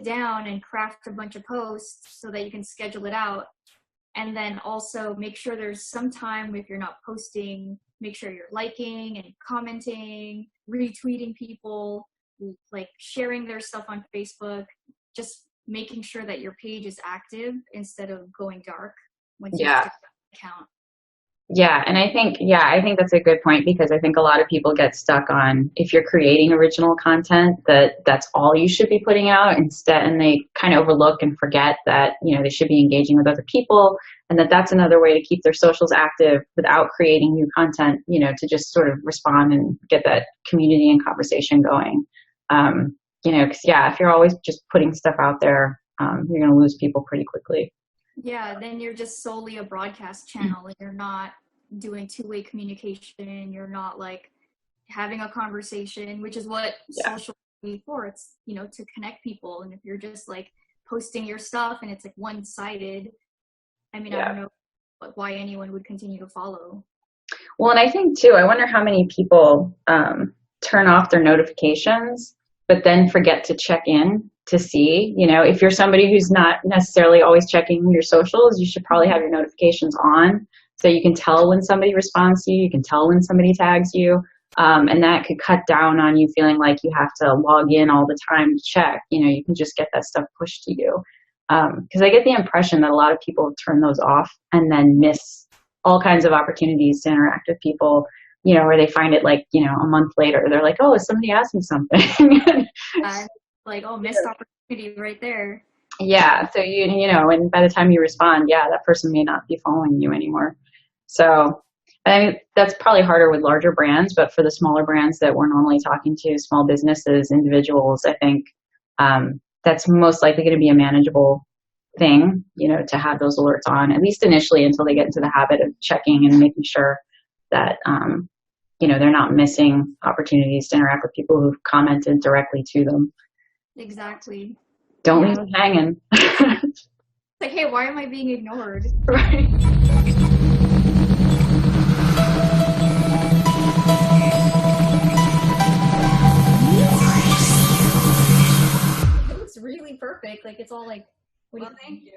down and craft a bunch of posts so that you can schedule it out. And then also make sure there's some time, if you're not posting, make sure you're liking and commenting, retweeting people, like sharing their stuff on Facebook, just making sure that your page is active instead of going dark once you start the account. Yeah. And I think that's a good point, because I think a lot of people get stuck on, if you're creating original content, that's all you should be putting out instead. And they kind of overlook and forget that, they should be engaging with other people, and that's another way to keep their socials active without creating new content, to just sort of respond and get that community and conversation going. Because if you're always just putting stuff out there, you're going to lose people pretty quickly. Yeah, then you're just solely a broadcast channel, and you're not doing two-way communication. You're not like having a conversation, which is what social media is for. It's, to connect people. And if you're just like posting your stuff and it's like one-sided, I don't know why anyone would continue to follow. Well, and I think too, I wonder how many people turn off their notifications, but then forget to check in to see, if you're somebody who's not necessarily always checking your socials, you should probably have your notifications on so you can tell when somebody responds to you, you can tell when somebody tags you, and that could cut down on you feeling like you have to log in all the time to check. You can just get that stuff pushed to you. Because I get the impression that a lot of people turn those off and then miss all kinds of opportunities to interact with people, where they find it like, a month later, they're like, oh, somebody asked me something. Like, oh, missed opportunity right there. Yeah. So, and by the time you respond, that person may not be following you anymore. So I mean, that's probably harder with larger brands, but for the smaller brands that we're normally talking to, small businesses, individuals, I think that's most likely going to be a manageable thing, to have those alerts on, at least initially, until they get into the habit of checking and making sure that, they're not missing opportunities to interact with people who've commented directly to them. Exactly. Don't leave them hanging. It's like, hey, why am I being ignored? Right. It looks really perfect. Like, it's all like, Well, thank you.